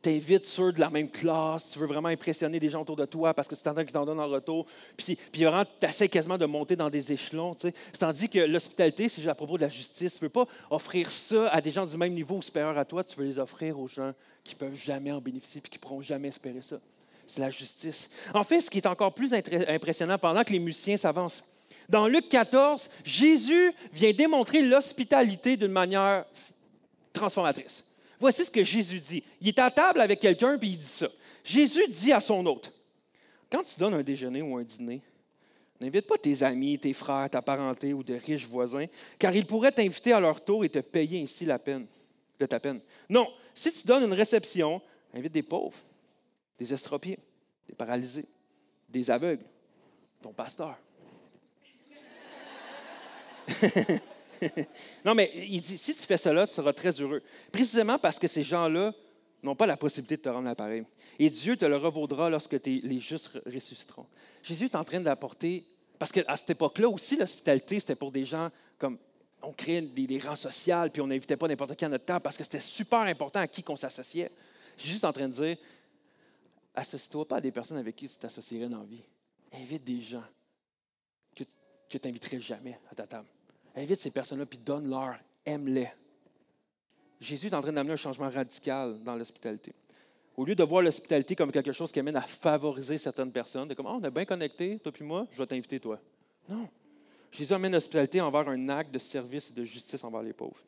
tu invites ceux de la même classe, tu veux vraiment impressionner des gens autour de toi parce que tu t'entends qu'ils t'en donnent en retour. Puis vraiment, tu essaies quasiment de monter dans des échelons. Tu sais. Tandis que l'hospitalité, c'est à propos de la justice. Tu ne veux pas offrir ça à des gens du même niveau ou supérieur à toi, tu veux les offrir aux gens qui ne peuvent jamais en bénéficier et qui ne pourront jamais espérer ça. C'est la justice. En fait, ce qui est encore plus impressionnant pendant que les musiciens s'avancent, dans Luc 14, Jésus vient démontrer l'hospitalité d'une manière transformatrice. Voici ce que Jésus dit. Il est à table avec quelqu'un puis il dit ça. Jésus dit à son hôte, quand tu donnes un déjeuner ou un dîner, n'invite pas tes amis, tes frères, ta parenté ou de riches voisins, car ils pourraient t'inviter à leur tour et te payer ainsi la peine, de ta peine. Non, si tu donnes une réception, invite des pauvres, des estropiés, des paralysés, des aveugles, ton pasteur. Non, mais il dit, si tu fais cela, tu seras très heureux. Précisément parce que ces gens-là n'ont pas la possibilité de te rendre l'appareil. Et Dieu te le revaudra lorsque les justes ressusciteront. Jésus est en train d'apporter, parce qu'à cette époque-là aussi, l'hospitalité, c'était pour des gens comme, on créait des rangs sociaux, puis on n'invitait pas n'importe qui à notre table, parce que c'était super important à qui qu'on s'associait. Jésus est en train de dire, associe-toi pas à des personnes avec qui tu t'associerais dans la vie. Invite des gens que tu n'inviterais jamais à ta table. Invite ces personnes-là, puis donne-leur, aime-les. Jésus est en train d'amener un changement radical dans l'hospitalité. Au lieu de voir l'hospitalité comme quelque chose qui amène à favoriser certaines personnes, de comme, on est bien connectés, toi puis moi, je vais t'inviter, toi. Non. Jésus amène l'hospitalité envers un acte de service et de justice envers les pauvres.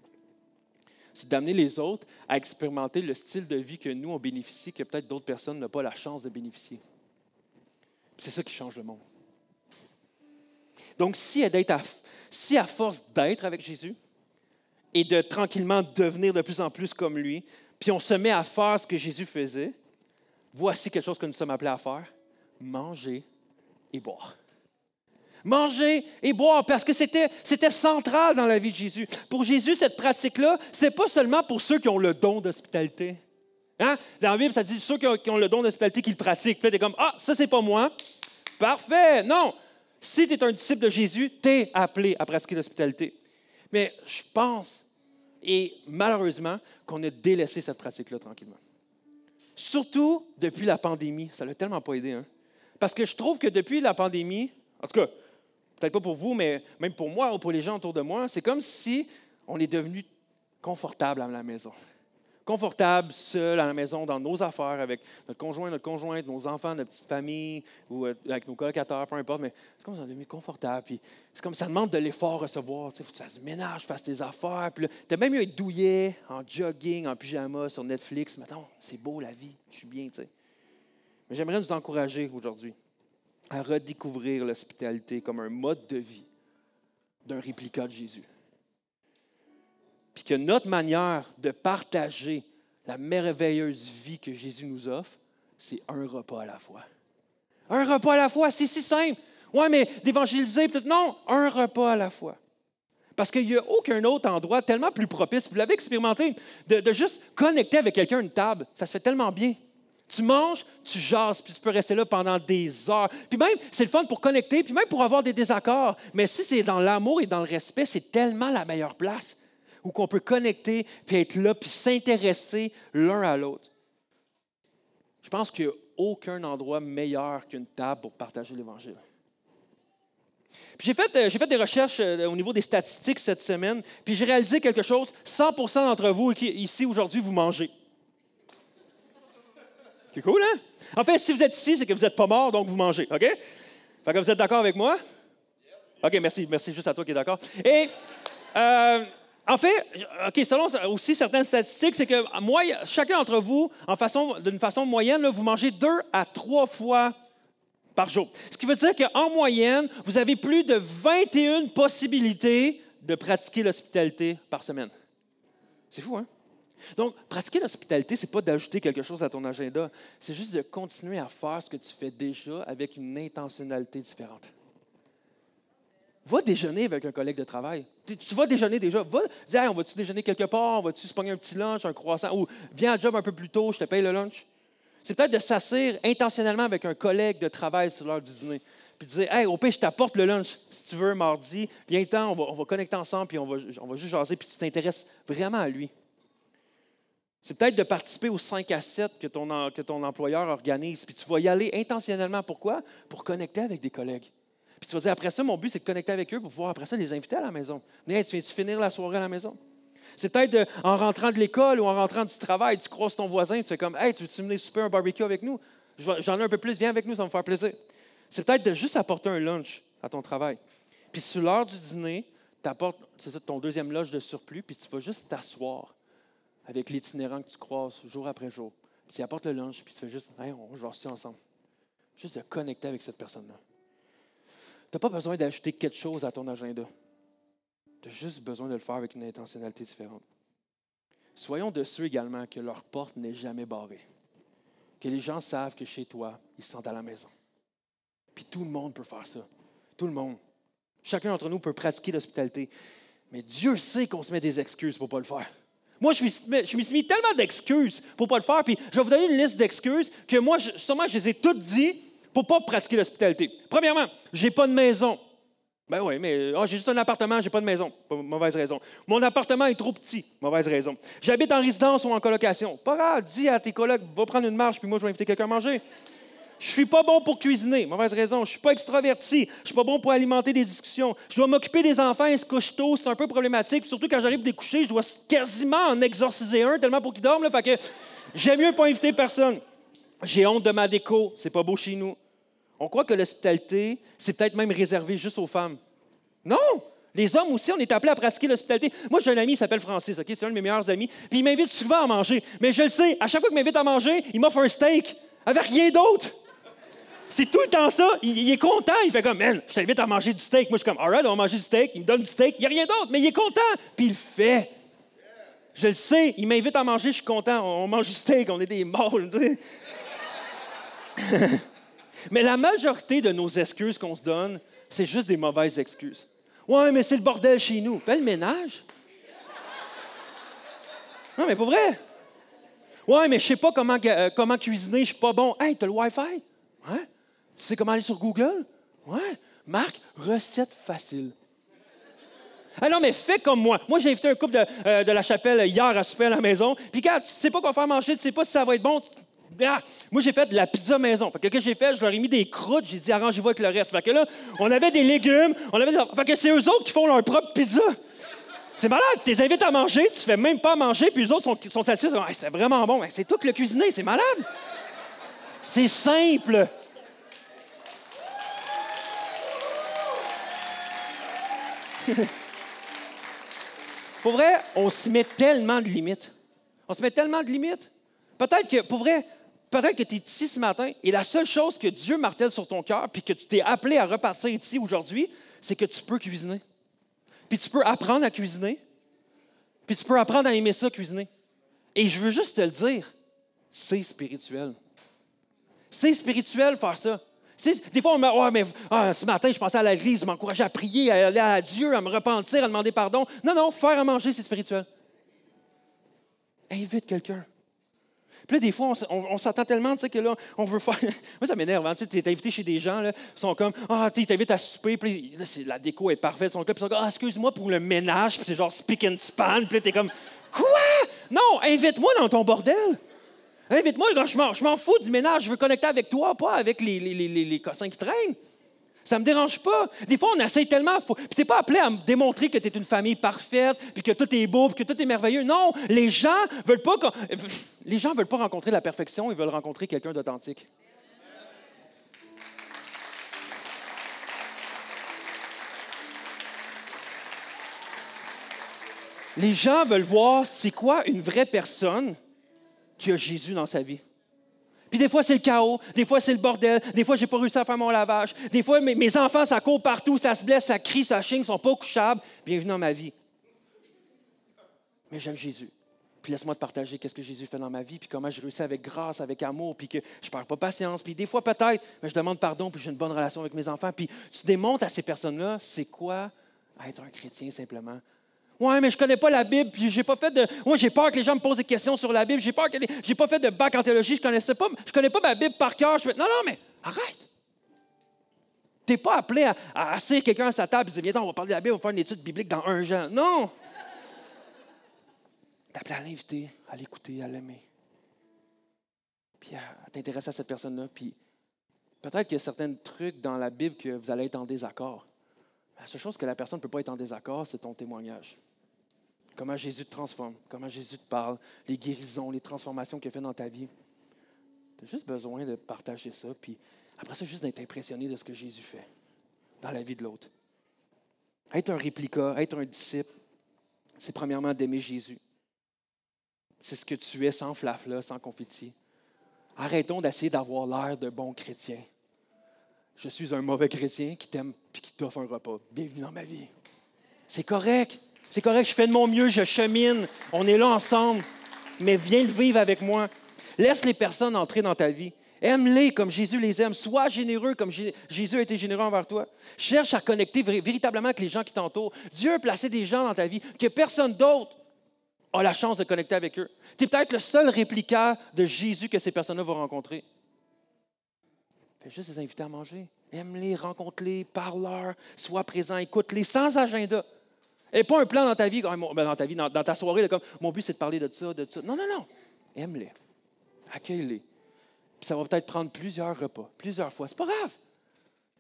C'est d'amener les autres à expérimenter le style de vie que nous, on bénéficie, que peut-être d'autres personnes n'ont pas la chance de bénéficier. C'est ça qui change le monde. Donc, si à force d'être avec Jésus et de tranquillement devenir de plus en plus comme lui, puis on se met à faire ce que Jésus faisait, voici quelque chose que nous sommes appelés à faire, manger et boire. Manger et boire, parce que c'était central dans la vie de Jésus. Pour Jésus, cette pratique-là, ce n'est pas seulement pour ceux qui ont le don d'hospitalité. Hein? Dans la Bible, ça dit ceux qui ont le don d'hospitalité qui le pratiquent. Puis là, tu es comme, ça, c'est pas moi. Parfait. Non. Si tu es un disciple de Jésus, tu es appelé à pratiquer l'hospitalité. Mais je pense, et malheureusement, qu'on a délaissé cette pratique-là tranquillement. Surtout depuis la pandémie. Ça ne l'a tellement pas aidé. Hein? Parce que je trouve que depuis la pandémie, en tout cas, peut-être pas pour vous, mais même pour moi ou pour les gens autour de moi, c'est comme si on est devenu confortable à la maison. Confortable, seul à la maison, dans nos affaires, avec notre conjoint, notre conjointe, nos enfants, notre petite famille, ou avec nos colocataires, peu importe, mais c'est comme si on est devenu confortable. Puis c'est comme ça demande de l'effort à recevoir. Il faut que tu fasses du ménage, fasses tes affaires. Puis tu as même eu être douillet, en jogging, en pyjama, sur Netflix. Mais attends, c'est beau la vie, je suis bien, tu sais. Mais j'aimerais nous encourager aujourd'hui à redécouvrir l'hospitalité comme un mode de vie d'un réplica de Jésus. Puis que notre manière de partager la merveilleuse vie que Jésus nous offre, c'est un repas à la fois. Un repas à la fois, c'est si simple. Oui, mais d'évangéliser, peut-être non, un repas à la fois. Parce qu'il n'y a aucun autre endroit tellement plus propice, vous l'avez expérimenté, de juste connecter avec quelqu'un à une table. Ça se fait tellement bien. Tu manges, tu jases, puis tu peux rester là pendant des heures. Puis même, c'est le fun pour connecter, puis même pour avoir des désaccords. Mais si c'est dans l'amour et dans le respect, c'est tellement la meilleure place où qu'on peut connecter, puis être là, puis s'intéresser l'un à l'autre. Je pense qu'il n'y a aucun endroit meilleur qu'une table pour partager l'Évangile. Puis j'ai fait des recherches au niveau des statistiques cette semaine, puis j'ai réalisé quelque chose. 100% d'entre vous ici aujourd'hui, vous mangez. C'est cool, hein? En fait, si vous êtes ici, c'est que vous n'êtes pas mort, donc vous mangez, OK? Fait que vous êtes d'accord avec moi? OK, merci. Merci juste à toi qui es d'accord. Et, en fait, OK, selon aussi certaines statistiques, c'est que chacun d'entre vous, d'une façon moyenne, là, vous mangez 2 à 3 fois par jour. Ce qui veut dire qu'en moyenne, vous avez plus de 21 possibilités de pratiquer l'hospitalité par semaine. C'est fou, hein? Donc, pratiquer l'hospitalité, ce n'est pas d'ajouter quelque chose à ton agenda, c'est juste de continuer à faire ce que tu fais déjà avec une intentionnalité différente. Va déjeuner avec un collègue de travail. Tu vas déjeuner déjà. Dis, hey, on va-tu déjeuner quelque part? On va-tu se pogner un petit lunch, un croissant? Ou viens à job un peu plus tôt, je te paye le lunch. C'est peut-être de s'asseoir intentionnellement avec un collègue de travail sur l'heure du dîner. Puis de dire, hey, au pire, je t'apporte le lunch, si tu veux, mardi. Viens-t'en, on va connecter ensemble, puis on va juste jaser, puis tu t'intéresses vraiment à lui. C'est peut-être de participer aux 5 à 7 que ton employeur organise. Puis tu vas y aller intentionnellement. Pourquoi? Pour connecter avec des collègues. Puis tu vas dire, après ça, mon but, c'est de connecter avec eux pour pouvoir, après ça, les inviter à la maison. Hey, tu viens-tu finir la soirée à la maison? C'est peut-être en rentrant de l'école ou en rentrant du travail, tu croises ton voisin, tu fais comme, hey, tu veux-tu venir souper un barbecue avec nous? J'en ai un peu plus, viens avec nous, ça va me faire plaisir. C'est peut-être de juste apporter un lunch à ton travail. Puis sur l'heure du dîner, tu apportes ton deuxième lunch de surplus, puis tu vas juste t'asseoir avec l'itinérant que tu croises jour après jour. Puis tu apportes le lunch, puis tu fais juste, hey, on va ça ensemble. Juste de connecter avec cette personne-là. Tu n'as pas besoin d'ajouter quelque chose à ton agenda. Tu as juste besoin de le faire avec une intentionnalité différente. Soyons de ceux également que leur porte n'est jamais barrée. Que les gens savent que chez toi, ils se sentent à la maison. Puis tout le monde peut faire ça. Tout le monde. Chacun d'entre nous peut pratiquer l'hospitalité. Mais Dieu sait qu'on se met des excuses pour ne pas le faire. Moi, je me suis mis tellement d'excuses pour ne pas le faire. Puis je vais vous donner une liste d'excuses que moi, sûrement, je les ai toutes dites pour ne pas pratiquer l'hospitalité. Premièrement, je n'ai pas de maison. Ben oui, mais j'ai juste un appartement, j'ai pas de maison. Mauvaise raison. Mon appartement est trop petit. Mauvaise raison. J'habite en résidence ou en colocation. Pas grave, dis à tes colocs, va prendre une marche, puis moi, je vais inviter quelqu'un à manger. Je suis pas bon pour cuisiner. Mauvaise raison. Je suis pas extraverti. Je suis pas bon pour alimenter des discussions. Je dois m'occuper des enfants, ils se couchent tôt, c'est un peu problématique. Surtout quand j'arrive des coucher, je dois quasiment en exorciser un tellement pour qu'ils dorment. Là, fait que j'aime mieux pas inviter personne. J'ai honte de ma déco. C'est pas beau chez nous. On croit que l'hospitalité, c'est peut-être même réservé juste aux femmes. Non! Les hommes aussi, on est appelés à pratiquer l'hospitalité. Moi, j'ai un ami, il s'appelle Francis, OK? C'est un de mes meilleurs amis. Puis il m'invite souvent à manger. Mais je le sais, à chaque fois qu'il m'invite à manger, il m'offre un steak avec rien d'autre. C'est tout le temps ça. Il est content. Il fait comme, man, je t'invite à manger du steak. Moi, je suis comme, all right, on va manger du steak. Il me donne du steak. Il n'y a rien d'autre, mais il est content. Puis il le fait. Je le sais. Il m'invite à manger, je suis content. On mange du steak, on est des mâles. Mais la majorité de nos excuses qu'on se donne, c'est juste des mauvaises excuses. Ouais, mais c'est le bordel chez nous. Fais le ménage. Non, mais pour vrai. Ouais, mais je sais pas comment cuisiner, je suis pas bon. Hey, t'as le Wi-Fi? Ouais. Tu sais comment aller sur Google? Ouais. Marc, recette facile. Ah non, mais fais comme moi. Moi, j'ai invité un couple de la chapelle hier à souper à la maison. Puis quand tu sais pas quoi faire manger, tu sais pas si ça va être bon. Moi, j'ai fait de la pizza maison. Fait que j'ai fait, je leur ai mis des croûtes, j'ai dit arrangez-vous avec le reste. Fait que là, on avait des légumes, fait que c'est eux autres qui font leur propre pizza. C'est malade, tu les invites à manger, tu fais même pas manger, puis eux autres sont satisfaits. Hey, c'était vraiment bon. C'est toi qui l'as cuisiné, c'est malade. C'est simple. Pour vrai, on se met tellement de limites. On se met tellement de limites. Peut-être que, pour vrai, peut-être que tu es ici ce matin et la seule chose que Dieu martèle sur ton cœur puis que tu t'es appelé à repartir ici aujourd'hui, c'est que tu peux cuisiner. Puis tu peux apprendre à cuisiner. Puis tu peux apprendre à aimer ça, cuisiner. Et je veux juste te le dire, c'est spirituel. C'est spirituel faire ça. Des fois, on me dit, ce matin, je pensais à l'église, m'encourager à prier, à aller à Dieu, à me repentir, à demander pardon. Non, faire à manger, c'est spirituel. Invite quelqu'un. Puis là, des fois, on s'attend tellement, tu sais, que là, on veut faire... Moi, ça m'énerve, hein? Tu sais, t'es invité chez des gens, là, ils sont comme, tu t'invites à souper, puis là, la déco est parfaite, ils sont là, puis ils sont comme, excuse-moi pour le ménage, puis c'est genre speak and span, puis là, t'es comme, quoi? Non, invite-moi dans ton bordel. Invite-moi quand je m'en fous du ménage, je veux connecter avec toi, pas avec les cossins qui traînent. Ça me dérange pas. Des fois, on essaie tellement. Puis t'es pas appelé à me démontrer que tu es une famille parfaite, puis que tout est beau, puis que tout est merveilleux. Non, les gens veulent pas rencontrer la perfection, ils veulent rencontrer quelqu'un d'authentique. Les gens veulent voir c'est quoi une vraie personne qui a Jésus dans sa vie. Puis des fois, c'est le chaos. Des fois, c'est le bordel. Des fois, j'ai pas réussi à faire mon lavage. Des fois, mes enfants, ça court partout, ça se blesse, ça crie, ça chigne, ils sont pas couchables. Bienvenue dans ma vie. Mais j'aime Jésus. Puis laisse-moi te partager qu'est-ce que Jésus fait dans ma vie, puis comment je réussis avec grâce, avec amour, puis que je ne perds pas patience. Puis des fois, peut-être, je demande pardon, puis j'ai une bonne relation avec mes enfants. Puis tu démontres à ces personnes-là, c'est quoi être un chrétien simplement. Ouais, mais je ne connais pas la Bible, puis j'ai pas fait de. Moi, j'ai peur que les gens me posent des questions sur la Bible. J'ai peur que j'ai pas fait de bac en théologie, je connais pas ma Bible par cœur. Non, mais arrête. Tu n'es pas appelé à asseoir quelqu'un à sa table et dire, viens, on va parler de la Bible, on va faire une étude biblique dans 1 Jean. Non! Tu es appelé à l'inviter, à l'écouter, à l'aimer. Puis à t'intéresser à cette personne-là. Puis peut-être qu'il y a certains trucs dans la Bible que vous allez être en désaccord. La seule chose que la personne ne peut pas être en désaccord, c'est ton témoignage. Comment Jésus te transforme, comment Jésus te parle, les guérisons, les transformations qu'il a fait dans ta vie. Tu as juste besoin de partager ça, puis après ça, juste d'être impressionné de ce que Jésus fait dans la vie de l'autre. Être un réplica, être un disciple, c'est premièrement d'aimer Jésus. C'est ce que tu es sans flafla, sans confetti. Arrêtons d'essayer d'avoir l'air de bons chrétiens. Je suis un mauvais chrétien qui t'aime et qui t'offre un repas. Bienvenue dans ma vie. C'est correct. C'est correct, je fais de mon mieux, je chemine. On est là ensemble. Mais viens le vivre avec moi. Laisse les personnes entrer dans ta vie. Aime-les comme Jésus les aime. Sois généreux comme Jésus a été généreux envers toi. Cherche à connecter véritablement avec les gens qui t'entourent. Dieu a placé des gens dans ta vie que personne d'autre a la chance de connecter avec eux. Tu es peut-être le seul réplica de Jésus que ces personnes-là vont rencontrer. Fais juste les inviter à manger. Aime-les, rencontre-les, parle-leur, sois présent, écoute-les, sans agenda. Et pas un plan dans ta vie, dans ta soirée, là, comme mon but c'est de parler de ça, de ça. Non. Aime-les. Accueille-les. Puis ça va peut-être prendre plusieurs repas, plusieurs fois. C'est pas grave.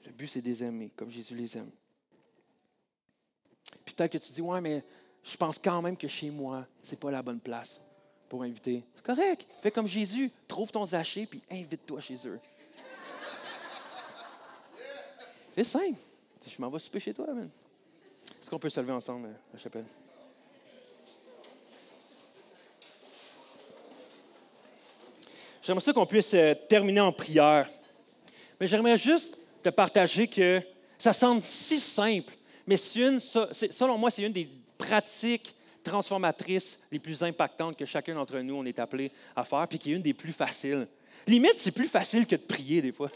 Le but, c'est de les aimer, comme Jésus les aime. Puis peut-être que tu dis, ouais, mais je pense quand même que chez moi, c'est pas la bonne place pour inviter. C'est correct. Fais comme Jésus. Trouve ton Zachée, puis invite-toi chez eux. C'est simple. Je m'en vais souper chez toi, man. Est-ce qu'on peut se lever ensemble, la chapelle? J'aimerais ça qu'on puisse terminer en prière. Mais j'aimerais juste te partager que ça semble si simple, mais selon moi, c'est une des pratiques transformatrices les plus impactantes que chacun d'entre nous, on est appelé à faire, puis qui est une des plus faciles. Limite, c'est plus facile que de prier, des fois.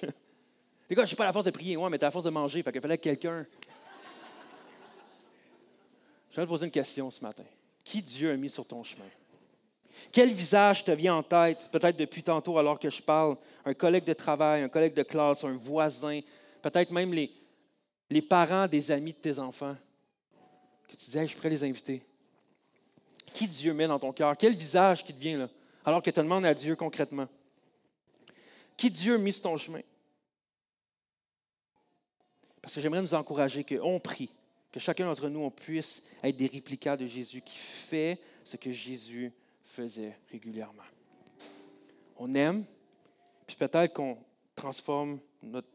Les gars, je n'ai pas la force de prier, ouais, mais tu as la force de manger, fait qu'il fallait que quelqu'un... Je vais te poser une question ce matin. Qui Dieu a mis sur ton chemin? Quel visage te vient en tête, peut-être depuis tantôt alors que je parle? Un collègue de travail, un collègue de classe, un voisin, peut-être même les parents des amis de tes enfants, que tu dis, hey, je suis prêt à les inviter. Qui Dieu met dans ton cœur? Quel visage qui te vient là, alors que tu demandes à Dieu concrètement? Qui Dieu a mis sur ton chemin? Parce que j'aimerais nous encourager qu'on prie, que chacun d'entre nous, on puisse être des réplicats de Jésus qui fait ce que Jésus faisait régulièrement. On aime, puis peut-être qu'on transforme notre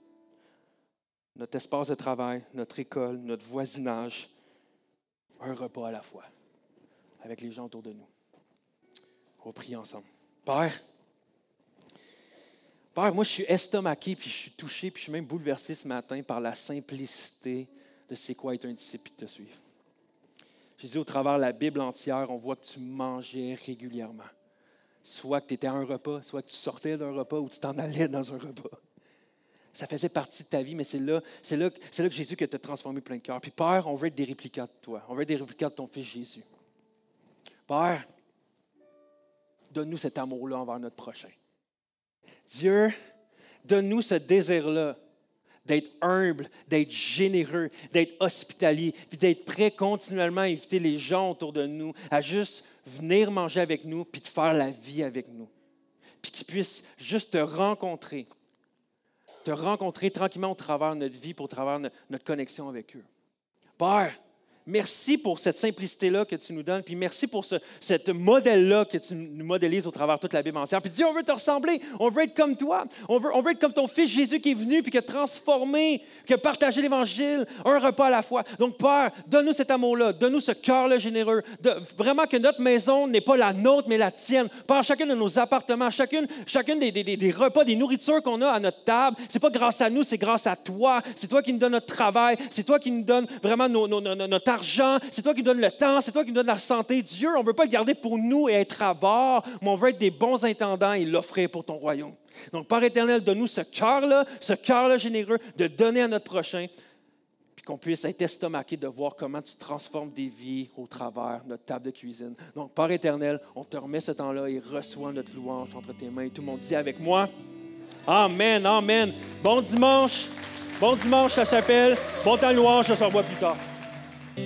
espace de travail, notre école, notre voisinage, un repas à la fois, avec les gens autour de nous. On va prier ensemble. Père, moi je suis estomaqué, puis je suis touché, puis je suis même bouleversé ce matin par la simplicité de c'est quoi être un disciple et de te suivre. Jésus, au travers de la Bible entière, on voit que tu mangeais régulièrement. Soit que tu étais à un repas, soit que tu sortais d'un repas ou tu t'en allais dans un repas. Ça faisait partie de ta vie, mais c'est là que Jésus qui t'a transformé plein de cœur. Puis Père, on veut être des réplicats de toi. On veut être des réplicats de ton Fils Jésus. Père, donne-nous cet amour-là envers notre prochain. Dieu, donne-nous ce désir-là d'être humble, d'être généreux, d'être hospitalier, puis d'être prêt continuellement à inviter les gens autour de nous à juste venir manger avec nous, puis de faire la vie avec nous. Puis qu'ils puissent juste te rencontrer tranquillement au travers de notre vie, au travers de notre connexion avec eux. Père, merci pour cette simplicité-là que tu nous donnes, puis merci pour ce modèle-là que tu nous modélises au travers de toute la Bible entière. Puis Dieu, on veut te ressembler, on veut être comme toi, on veut être comme ton Fils Jésus qui est venu, puis qui a transformé, qui a partagé l'Évangile, un repas à la fois. Donc Père, donne-nous cet amour-là, donne-nous ce cœur-là généreux, vraiment que notre maison n'est pas la nôtre, mais la tienne. Père, chacun de nos appartements, chacun des repas, des nourritures qu'on a à notre table, c'est pas grâce à nous, c'est grâce à toi. C'est toi qui nous donnes notre travail, c'est toi qui nous donnes vraiment notre argent, l'argent, c'est toi qui nous donnes le temps, c'est toi qui nous donnes la santé. Dieu, on ne veut pas le garder pour nous et être à bord, mais on veut être des bons intendants et l'offrir pour ton royaume. Donc, Père éternel, donne-nous ce cœur-là généreux de donner à notre prochain, puis qu'on puisse être estomaqué de voir comment tu transformes des vies au travers de notre table de cuisine. Donc, Père éternel, on te remet ce temps-là et reçois notre louange entre tes mains. Et tout le monde dit avec moi, Amen, Amen. Bon dimanche la chapelle. Bon temps de louange, on se revoit plus tard. Que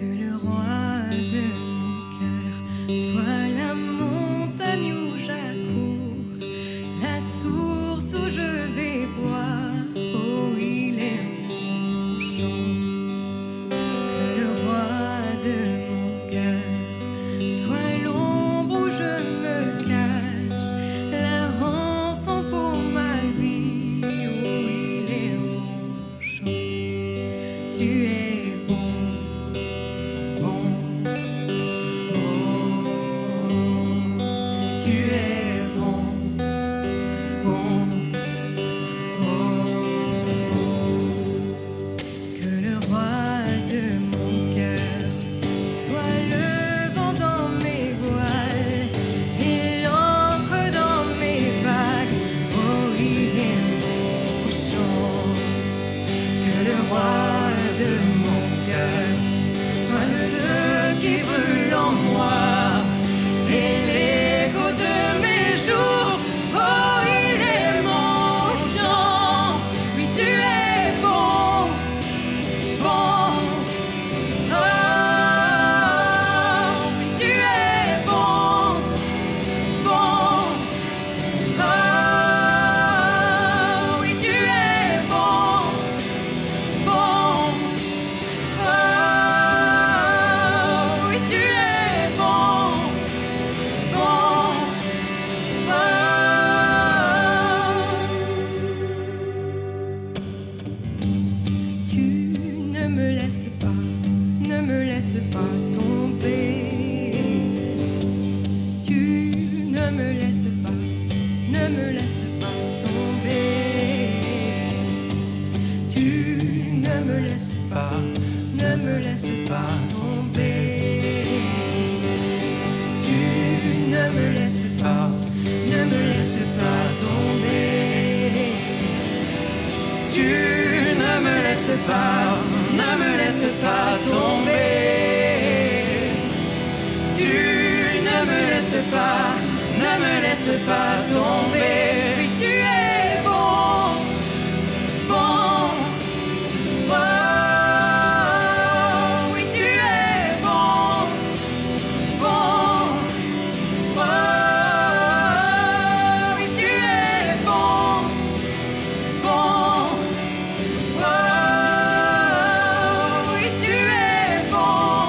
le roi de mon cœur soit la montagne où j'accours, la source où je vais boire, oh il est mon chant. Que le roi de mon cœur soit l'ombre où je me cache, la rançon pour ma vie, oh il est mon chant. Tu es bon, bon, oh, tu es bon, bon, oh. Que le roi de mon cœur soit le vent dans mes voiles et l'encre dans mes vagues, oh il est mon chant. Que le roi de mon cœur soit le feu qui brûle en moi et l'écho de mes jours, oh il est mon chant. Oui tu es bon, bon, oh oui tu es bon, bon, oh oui tu es bon, bon, oh oui tu es bon, bon, bon. Tu ne me laisses pas tomber. Tu ne me laisses pas tomber. Tu ne me laisses pas tomber. Tu ne me laisses pas tomber. Tu ne me laisses pas tomber. Tu ne me laisses pas tomber. Oui, tu es bon, bon, oh, oui, tu es bon, bon, oh, oui, tu es bon, bon, oh, oui, tu es bon,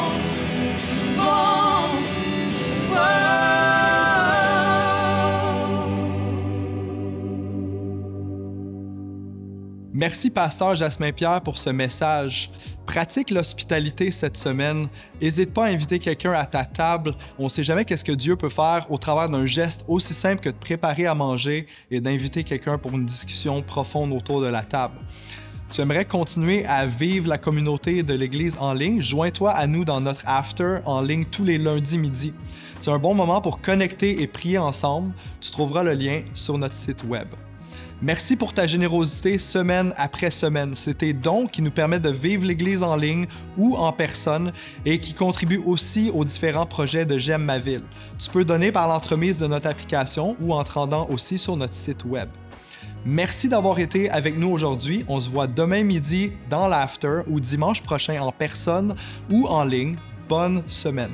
bon, oh. Merci, pasteur Jasmin-Pierre, pour ce message. Pratique l'hospitalité cette semaine. N'hésite pas à inviter quelqu'un à ta table. On ne sait jamais qu'est-ce que Dieu peut faire au travers d'un geste aussi simple que de préparer à manger et d'inviter quelqu'un pour une discussion profonde autour de la table. Tu aimerais continuer à vivre la communauté de l'Église en ligne? Joins-toi à nous dans notre after en ligne tous les lundis midi. C'est un bon moment pour connecter et prier ensemble. Tu trouveras le lien sur notre site web. Merci pour ta générosité semaine après semaine. C'est tes dons qui nous permettent de vivre l'Église en ligne ou en personne et qui contribuent aussi aux différents projets de J'aime ma ville. Tu peux donner par l'entremise de notre application ou en te rendant aussi sur notre site web. Merci d'avoir été avec nous aujourd'hui. On se voit demain midi dans l'after ou dimanche prochain en personne ou en ligne. Bonne semaine.